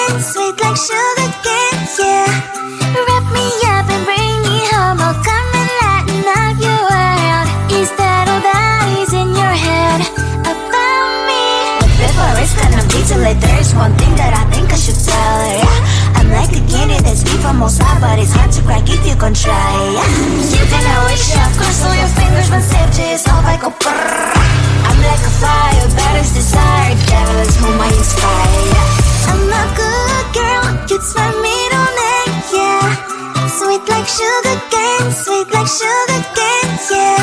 cane, sweet like sugar cane, yeah. Wrap me up and bring me home, I'll come and lighten up your world. Is that all that is in your head about me? But before it's gonna be too late, there's one thing that I think I should tell her, yeah. I'm like a candy that's deep from outside, but it's hard to crack if you can try, yeah. You can always shove, cross all your fingers when safety is off, I go brrrr. I'm like a fire, baddest desire, devil is whom I inspire, yeah. I'm a good girl, it's my middle name, yeah. Sweet like sugar cane, sweet like sugar cane, yeah.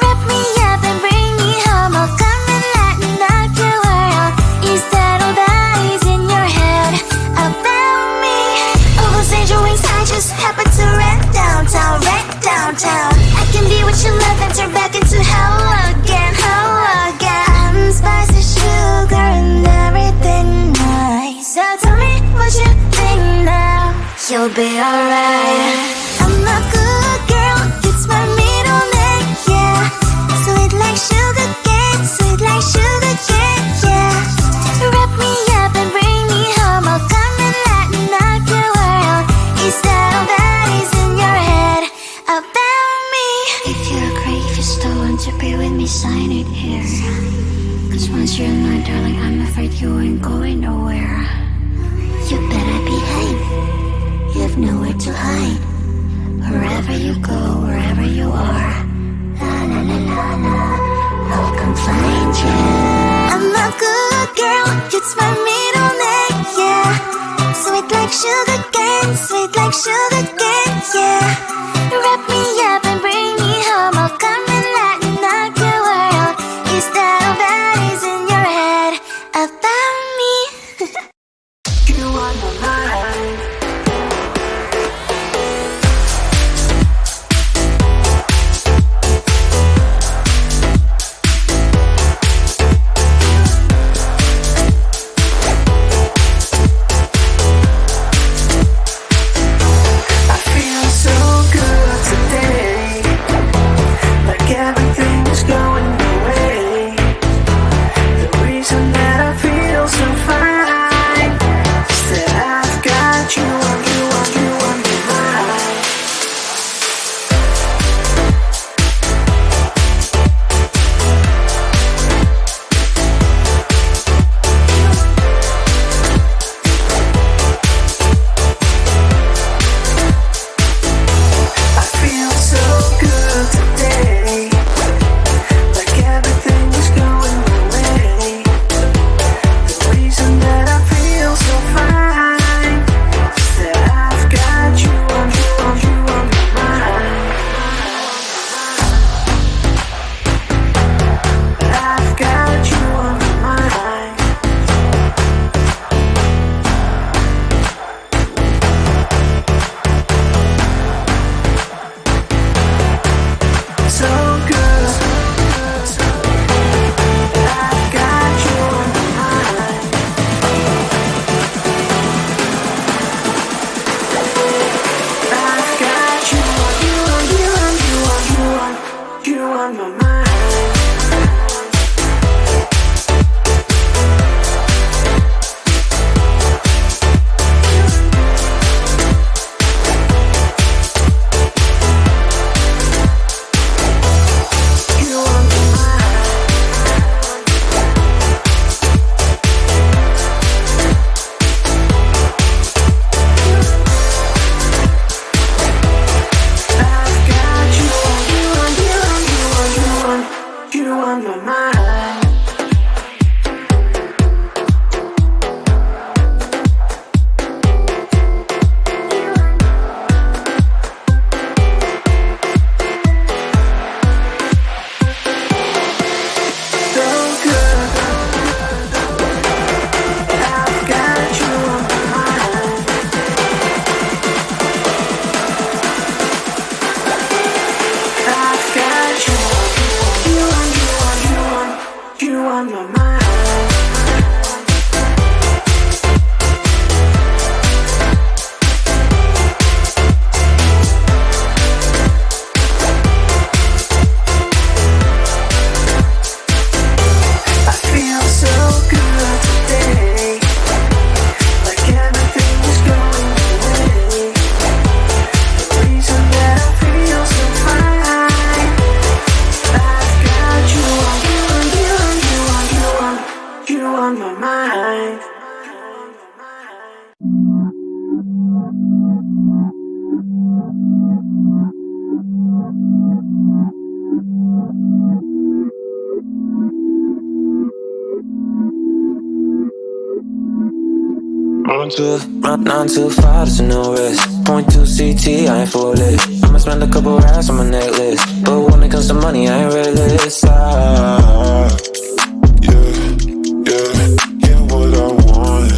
Wrap me up and bring me home, I'll come and lighten up your world. Is that all that is in your head about me? All those angel wings I just happen to rent downtown, rent downtown. I can be what you love and turn back into hell again, hell again. Spicy sugar and everything nice. So tell me what you think now. You'll be alright. I'm a good girl, it's my middle name, yeah. Sweet like sugar cane, sweet like sugar cane, yeah. Wrap me up and bring me home, I'll come and lighten up your world. Is that all that is in your head about me? If you agree, if you still want to be with me, sign it here. Cause once you're mine, darling, I'm afraid you ain't going nowhere. You better behave, you have nowhere to hide. Wherever you go, wherever you are, la la la la la, I'll come find you. I'm a good girl, it's my middle name, yeah. Sweet like sugar cane, sweet like sugar cane, yeah. Wrap me up and bring me home, I'll come and lighten up your world. Is that all that is in your head about me? You are my mind. I feel so good today, like everything is going your way. The reason that I feel so fine is that I've got Run too far, there's no risk. Point 2 CT, I ain't full lit. I'ma spend a couple racks on my necklace, but when it comes to money, I ain't realist. Yeah, what I want.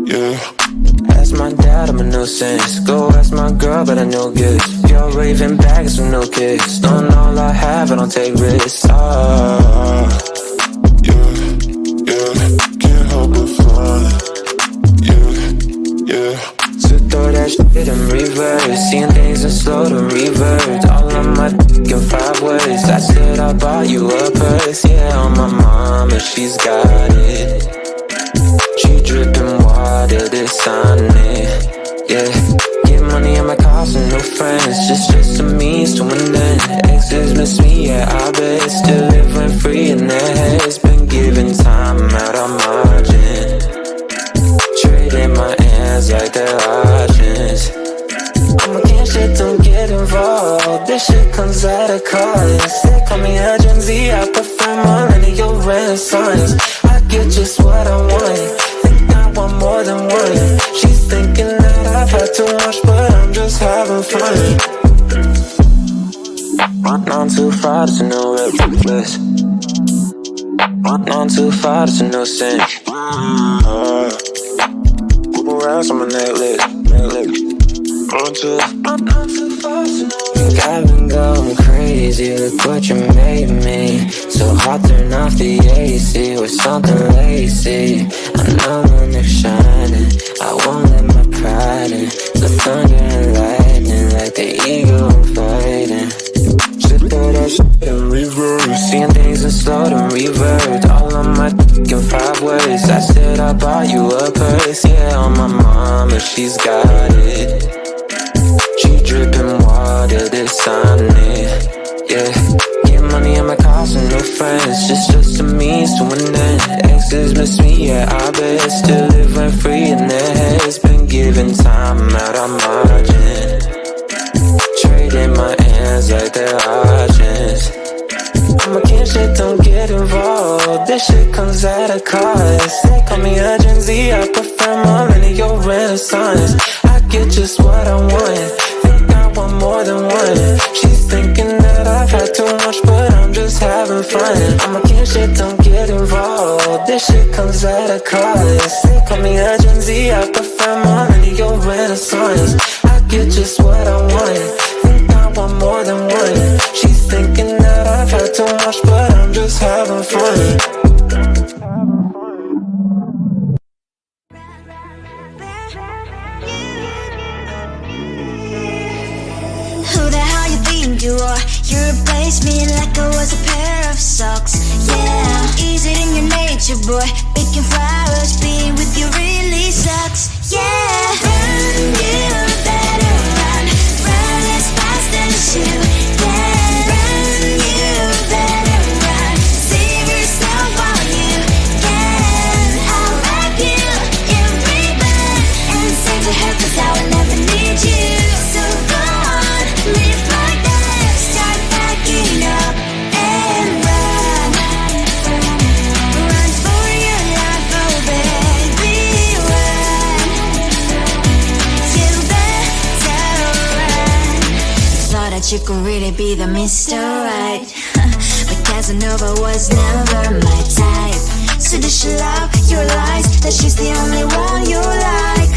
Yeah. Ask my dad, I'm a nuisance. Go ask my girl, but I know gifts. You're raving bags with no kicks. Don't know all I have, I don't take risks. Can't help but fly. Yeah. So throw that shit in reverse. Seeing things in slow to revert. All of my in 5 words. I said I bought you a purse. Yeah, on my mama, she's got it. She dripping water, this on it. Yeah, get money in my cars and no friends. Just a means to an end. Exes miss me, yeah, I bet. Still living free in their heads. Been giving time out on margin. Trading my hands like they're options. I'm against shit, don't get involved. This shit comes at a cost. They call me a Gen Z, I prefer millennial renaissance. I get just what I want. Think I want more than one. She's thinking that I've had too much, but I'm just having fun. Run on too far, there's no reckless. Run on too far, there's no sin. Couple rounds on my necklace. Run too far, there's no. Think I've been going crazy, look what you made me. So hot, turn off the AC with something lacy. I know when they're shining, I won't let my pride in. The thunder and lightning, like the eagle I'm fighting. Should throw that shit in reverse. Seeing things in slow to revert. All of my in 5 words. I said I bought you a purse. Yeah, on my mama, she's got it. She dripping water, this on it. Yeah, get money in my cars and no friends. Just a means to an end. Exes miss me, yeah, I bet. Still living free in their heads. Been giving time out on margin. Trading my hands like they're options. I'm against shit, don't get involved. This shit comes at a cost. They call me a Gen Z, I prefer millennial renaissance. I get just what I want. Think I want more than one. She's thinking that I've had too much, but I'm just having fun. I'm against shit, don't get involved. This shit comes at a cost. They call me a Gen Z, I prefer millennial renaissance. I get just what I want. Think I want more than one. She's thinking that I've had too much, but I'm just having fun. Who the hell you think you are? You replaced me like I was a pair of socks. Yeah, is it in your nature, boy? Picking flowers, being with you really sucks. Yeah, run, you better run. Run as fast as you can. Run, you better run. Save yourself while you can. I'll wrap you in ribbon and send to her, 'cause I will never need you. So go on, live like that. Start backing up and run. Run for your life, oh baby, run. You better run. Thought that you could really be the Mr. Right, but Casanova was never my type. So does she love your lies, that she's the only one you like?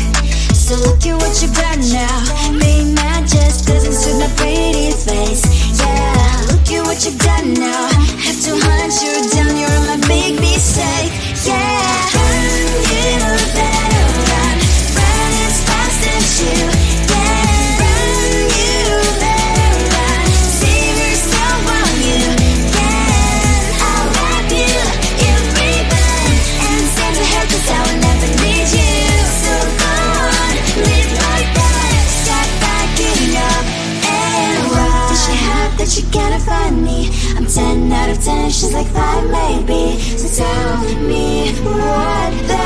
So look at what you've done now. Being mad just doesn't suit my pretty face. Yeah, look at what you've done now. Have to hunt you down, you're my big mistake. Yeah, run, you better run. Run as fast as you can. Run, you better run. Save yourself while you can. I'll wrap you in ribbon and send to her, 'cause I will never need you. So go on, live like that. Start backing up and run. Does she have that you can't find me? I'm 10 out of 10, she's like 5 maybe. So tell me what the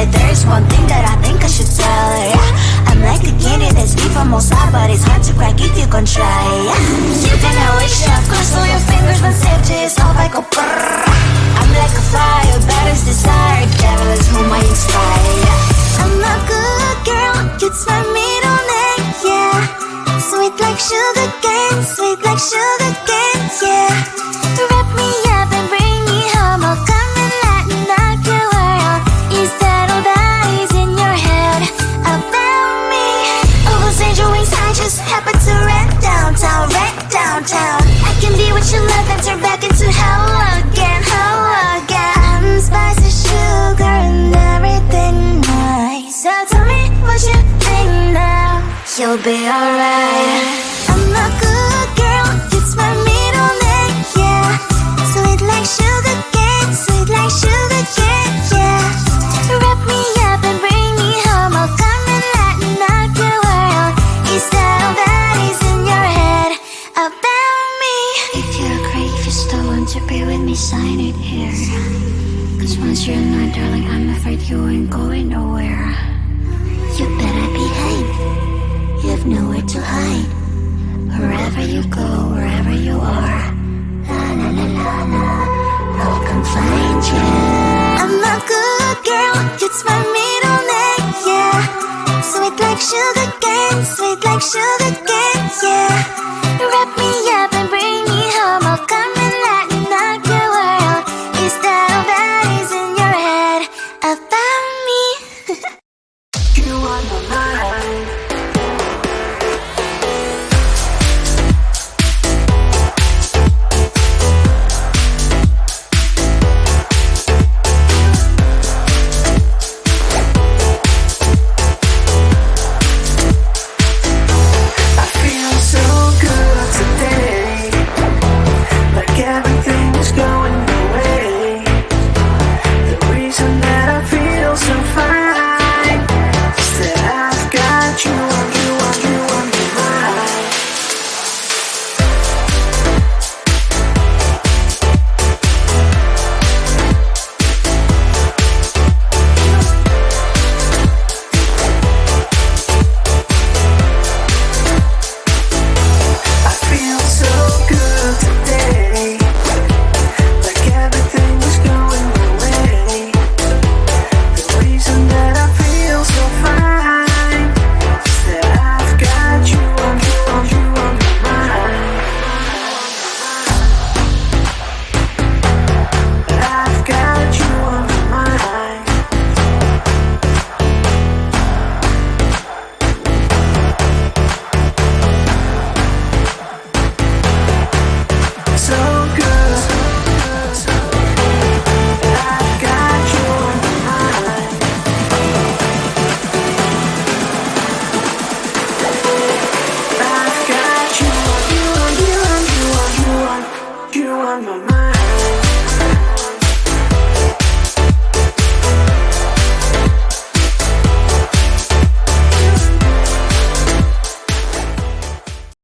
But there's one thing that I think I should tell her, yeah. I'm like a candy that's deep from outside, but it's hard to crack if you can try, yeah. You can always shove, cross all your fingers, when safety is off, I go brrrr. I'm like a fire, baddest desire, devil is whom I inspire, yeah. I'm a good girl, it's my middle name, yeah. Sweet like sugar cane, sweet like sugar cane, yeah. Wrap me up and bring me home, I'll come and lighten up your world. Is that all that is in your head about me? Oh, those angel wings, I just happen to rent downtown, I can be what you love and turn back into hell again, I'm spicy sugar and everything nice. So tell me what you think now, you'll be alright. I'm a good girl, it's my middle name, yeah. Sweet like sugar cane, sweet like sugar cane, yeah. Wrap me up and bring me home, I'll come and lighten up your world. Is that all that is in your head about me? If you're great, if you still want to be with me, sign it here. Cause once you're not, darling, I'm afraid you ain't going nowhere. You better behave, you have nowhere to hide. Wherever you go, wherever you are, la la la la la, I'll come find you. I'm a good girl, it's my